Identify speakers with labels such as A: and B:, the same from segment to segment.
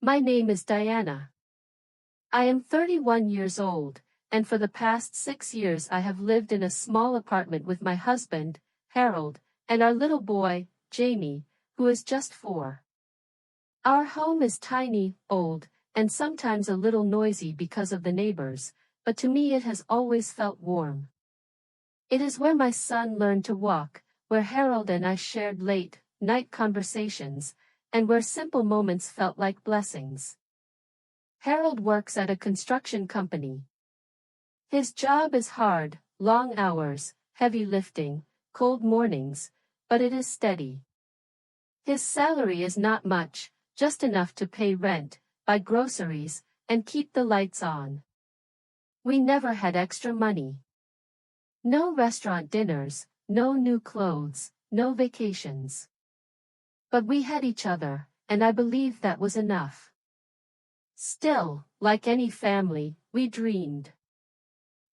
A: My name is Diana. I am 31 years old, and for the past 6 years I have lived in a small apartment with my husband, Harold, and our little boy, Jamie, who is just 4. Our home is tiny, old, and sometimes a little noisy because of the neighbors, but to me it has always felt warm. It is where my son learned to walk, where Harold and I shared late-night conversations, and where simple moments felt like blessings. Harold works at a construction company. His job is hard, long hours, heavy lifting, cold mornings, but it is steady. His salary is not much, just enough to pay rent, buy groceries, and keep the lights on. We never had extra money. No restaurant dinners, no new clothes, no vacations. But we had each other, and I believe that was enough. Still, like any family, we dreamed.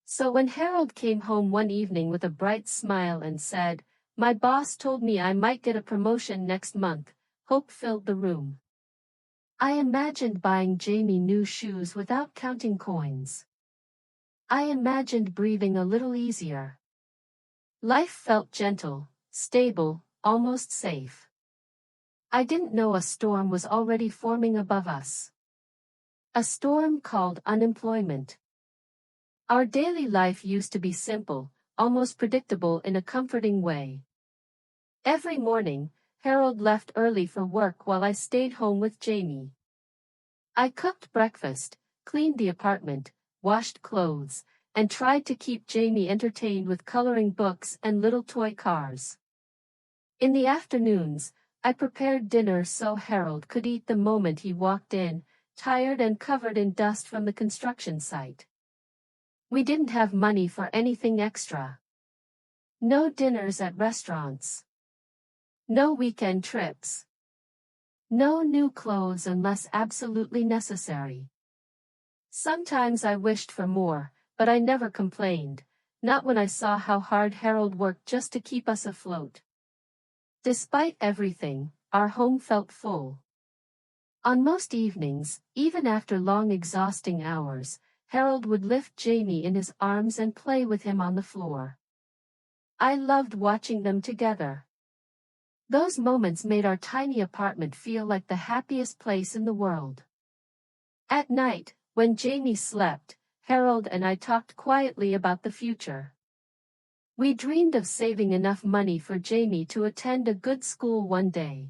A: So when Harold came home one evening with a bright smile and said, "My boss told me I might get a promotion next month," hope filled the room. I imagined buying Jamie new shoes without counting coins. I imagined breathing a little easier. Life felt gentle, stable, almost safe. I didn't know a storm was already forming above us. A storm called unemployment. Our daily life used to be simple, almost predictable in a comforting way. Every morning, Harold left early for work while I stayed home with Jamie. I cooked breakfast, cleaned the apartment, washed clothes, and tried to keep Jamie entertained with coloring books and little toy cars. In the afternoons, I prepared dinner so Harold could eat the moment he walked in, tired and covered in dust from the construction site. We didn't have money for anything extra. No dinners at restaurants. No weekend trips. No new clothes unless absolutely necessary. Sometimes I wished for more, but I never complained, not when I saw how hard Harold worked just to keep us afloat. Despite everything, our home felt full. On most evenings, even after long exhausting hours, Harold would lift Jamie in his arms and play with him on the floor. I loved watching them together. Those moments made our tiny apartment feel like the happiest place in the world. At night, when Jamie slept, Harold and I talked quietly about the future. We dreamed of saving enough money for Jamie to attend a good school one day.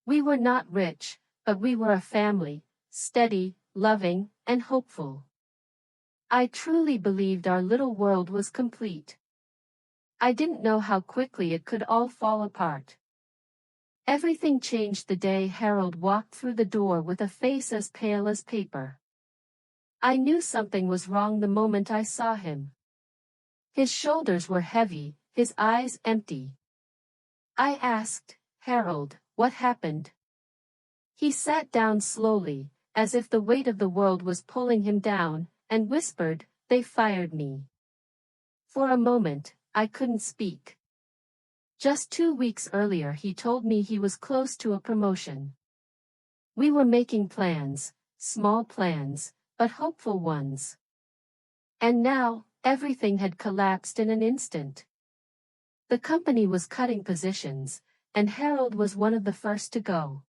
A: We were not rich, but we were a family, steady, loving, and hopeful. I truly believed our little world was complete. I didn't know how quickly it could all fall apart. Everything changed the day Harold walked through the door with a face as pale as paper. I knew something was wrong the moment I saw him. His shoulders were heavy, his eyes empty. I asked, "Harold, what happened?" He sat down slowly, as if the weight of the world was pulling him down, and whispered, "They fired me." For a moment, I couldn't speak. Just 2 weeks earlier he told me he was close to a promotion. We were making plans, small plans, but hopeful ones. And now, everything had collapsed in an instant. The company was cutting positions, and Harold was one of the first to go.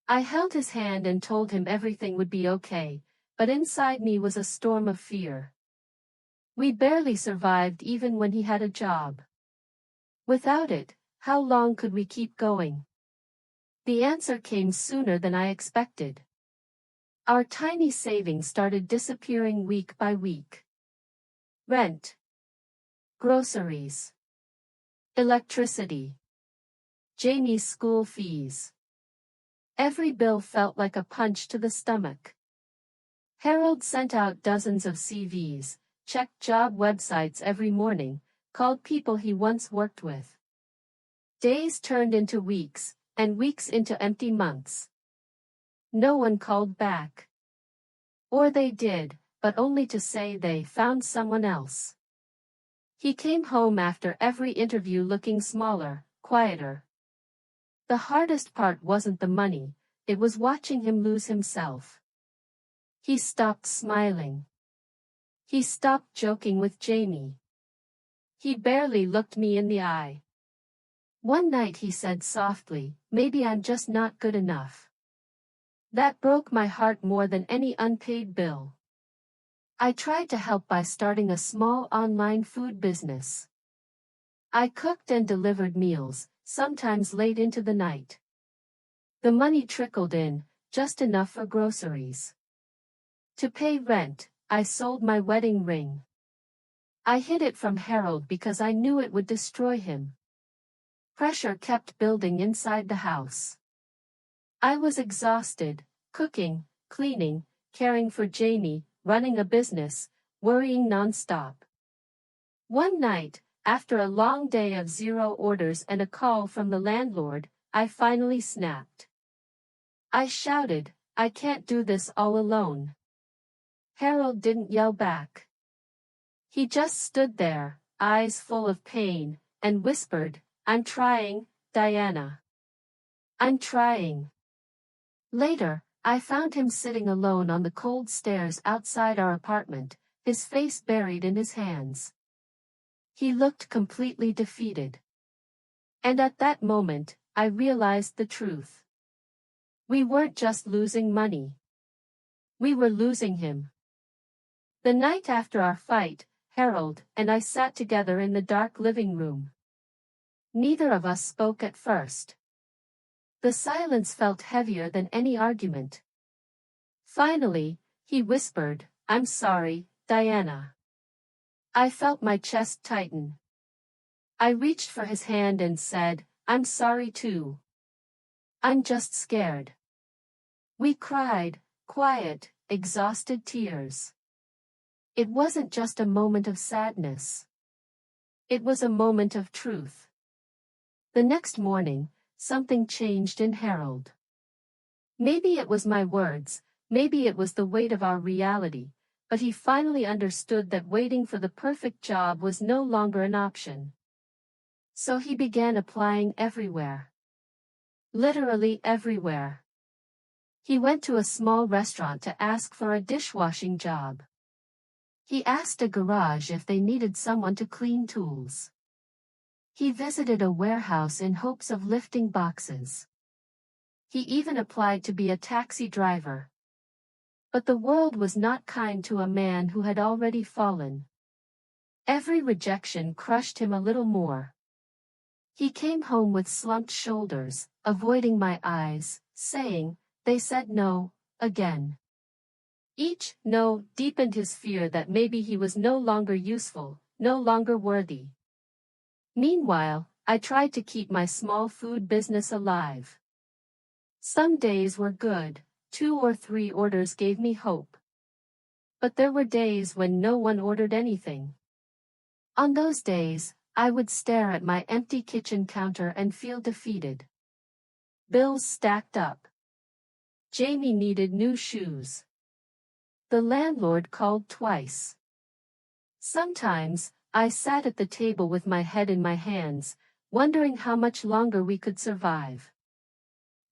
A: I held his hand and told him everything would be okay, but inside me was a storm of fear. We barely survived even when he had a job. Without it, how long could we keep going? The answer came sooner than I expected. Our tiny savings started disappearing week by week. Rent, groceries, electricity, Jamie's school fees. Every bill felt like a punch to the stomach. Harold sent out dozens of CVs, checked job websites every morning, called people he once worked with. Days turned into weeks, and weeks into empty months. No one called back. Or they did, but only to say they found someone else. He came home after every interview looking smaller, quieter. The hardest part wasn't the money, it was watching him lose himself. He stopped smiling. He stopped joking with Jamie. He barely looked me in the eye. One night he said softly, "Maybe I'm just not good enough." That broke my heart more than any unpaid bill. I tried to help by starting a small online food business. I cooked and delivered meals, sometimes late into the night. The money trickled in, just enough for groceries. To pay rent, I sold my wedding ring. I hid it from Harold because I knew it would destroy him. Pressure kept building inside the house. I was exhausted, cooking, cleaning, caring for Jamie, running a business, worrying nonstop. One night, after a long day of 0 orders and a call from the landlord, I finally snapped. I shouted, "I can't do this all alone." Harold didn't yell back. He just stood there, eyes full of pain, and whispered, "I'm trying, Diana. I'm trying." Later, I found him sitting alone on the cold stairs outside our apartment, his face buried in his hands. He looked completely defeated. And at that moment, I realized the truth. We weren't just losing money. We were losing him. The night after our fight, Harold and I sat together in the dark living room. Neither of us spoke at first. The silence felt heavier than any argument. Finally, he whispered, "I'm sorry, Diana." I felt my chest tighten. I reached for his hand and said, "I'm sorry too. I'm just scared." We cried, quiet, exhausted tears. It wasn't just a moment of sadness. It was a moment of truth. The next morning, something changed in Harold. Maybe it was my words, maybe it was the weight of our reality, but he finally understood that waiting for the perfect job was no longer an option. So he began applying everywhere. Literally everywhere. He went to a small restaurant to ask for a dishwashing job. He asked a garage if they needed someone to clean tools. He visited a warehouse in hopes of lifting boxes. He even applied to be a taxi driver. But the world was not kind to a man who had already fallen. Every rejection crushed him a little more. He came home with slumped shoulders, avoiding my eyes, saying, "They said no," again. Each no deepened his fear that maybe he was no longer useful, no longer worthy. Meanwhile, I tried to keep my small food business alive. Some days were good, 2 or 3 orders gave me hope. But there were days when no one ordered anything. On those days, I would stare at my empty kitchen counter and feel defeated. Bills stacked up. Jamie needed new shoes. The landlord called twice. Sometimes, I sat at the table with my head in my hands, wondering how much longer we could survive.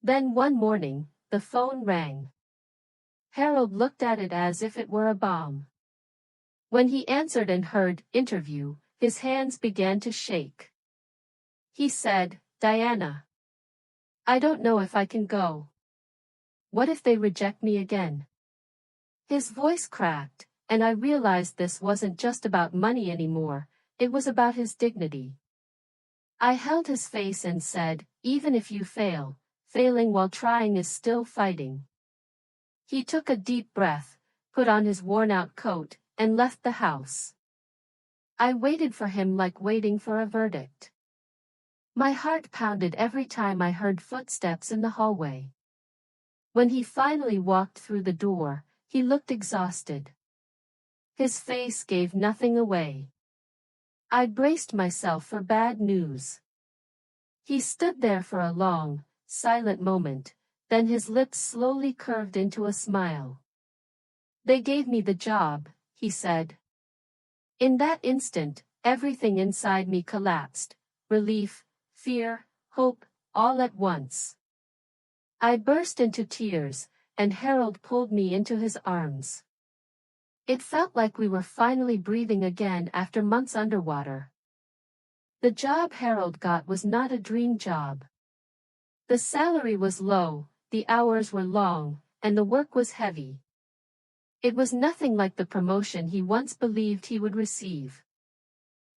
A: Then one morning, the phone rang. Harold looked at it as if it were a bomb. When he answered and heard "interview," his hands began to shake. He said, "Diana, I don't know if I can go. What if they reject me again?" His voice cracked, and I realized this wasn't just about money anymore, it was about his dignity. I held his face and said, "Even if you fail, failing while trying is still fighting." He took a deep breath, put on his worn-out coat, and left the house. I waited for him like waiting for a verdict. My heart pounded every time I heard footsteps in the hallway. When he finally walked through the door, he looked exhausted. His face gave nothing away. I braced myself for bad news. He stood there for a long, silent moment, then his lips slowly curved into a smile. "They gave me the job," he said. In that instant, everything inside me collapsed. Relief, fear, hope, all at once. I burst into tears, and Harold pulled me into his arms. It felt like we were finally breathing again after months underwater. The job Harold got was not a dream job. The salary was low, the hours were long, and the work was heavy. It was nothing like the promotion he once believed he would receive.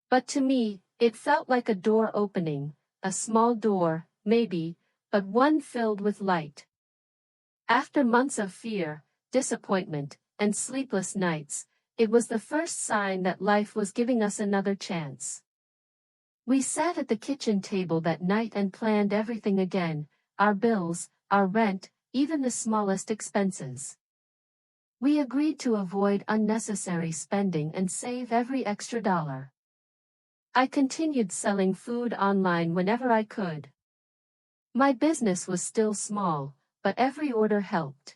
A: But to me, it felt like a door opening, a small door, maybe, but one filled with light. After months of fear, disappointment, and sleepless nights, it was the first sign that life was giving us another chance. We sat at the kitchen table that night and planned everything again, our bills, our rent, even the smallest expenses. We agreed to avoid unnecessary spending and save every extra dollar. I continued selling food online whenever I could. My business was still small, but every order helped.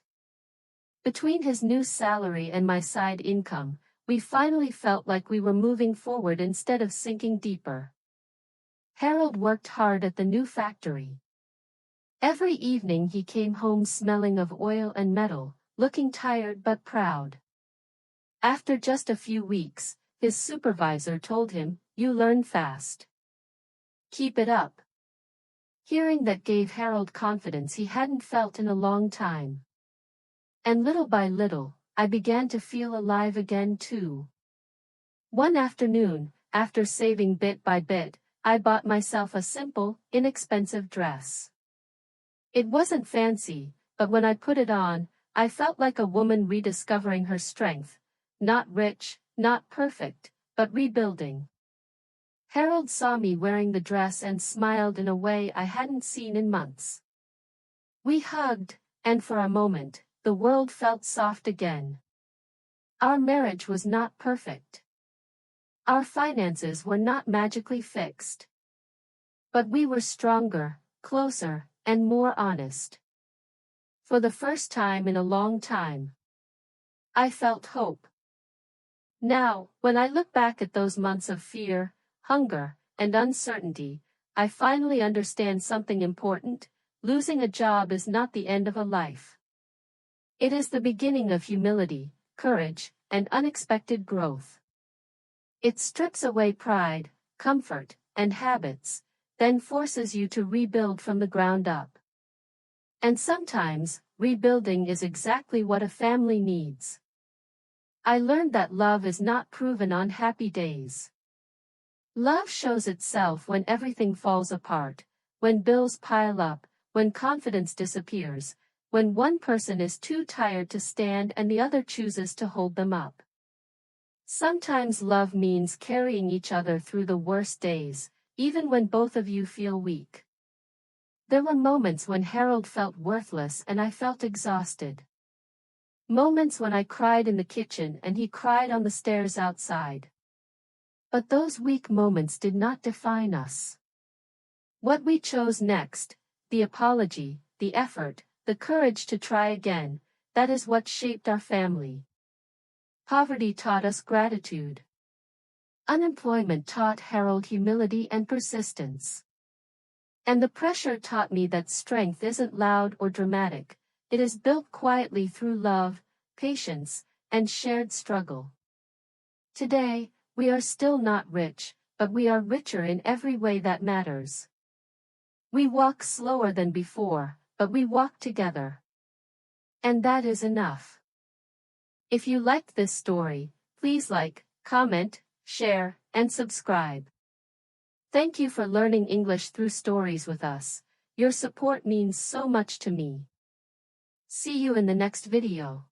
A: Between his new salary and my side income, we finally felt like we were moving forward instead of sinking deeper. Harold worked hard at the new factory. Every evening he came home smelling of oil and metal, looking tired but proud. After just a few weeks, his supervisor told him, "You learn fast. Keep it up." Hearing that gave Harold confidence he hadn't felt in a long time. And little by little, I began to feel alive again too. One afternoon, after saving bit by bit, I bought myself a simple, inexpensive dress. It wasn't fancy, but when I put it on, I felt like a woman rediscovering her strength, not rich, not perfect, but rebuilding. Harold saw me wearing the dress and smiled in a way I hadn't seen in months. We hugged, and for a moment, the world felt soft again. Our marriage was not perfect. Our finances were not magically fixed. But we were stronger, closer, and more honest. For the first time in a long time, I felt hope. Now, when I look back at those months of fear, hunger, and uncertainty, I finally understand something important: losing a job is not the end of a life. It is the beginning of humility, courage, and unexpected growth. It strips away pride, comfort, and habits, then forces you to rebuild from the ground up. And sometimes, rebuilding is exactly what a family needs. I learned that love is not proven on happy days. Love shows itself when everything falls apart, when bills pile up, when confidence disappears, when one person is too tired to stand and the other chooses to hold them up. Sometimes love means carrying each other through the worst days, even when both of you feel weak. There were moments when Harold felt worthless and I felt exhausted. Moments when I cried in the kitchen and he cried on the stairs outside. But those weak moments did not define us. What we chose next, the apology, the effort, the courage to try again, that is what shaped our family. Poverty taught us gratitude. Unemployment taught Harold humility and persistence. And the pressure taught me that strength isn't loud or dramatic, it is built quietly through love, patience, and shared struggle. Today, we are still not rich, but we are richer in every way that matters. We walk slower than before, but we walk together. And that is enough. If you liked this story, please like, comment, share, and subscribe. Thank you for learning English through stories with us. Your support means so much to me. See you in the next video.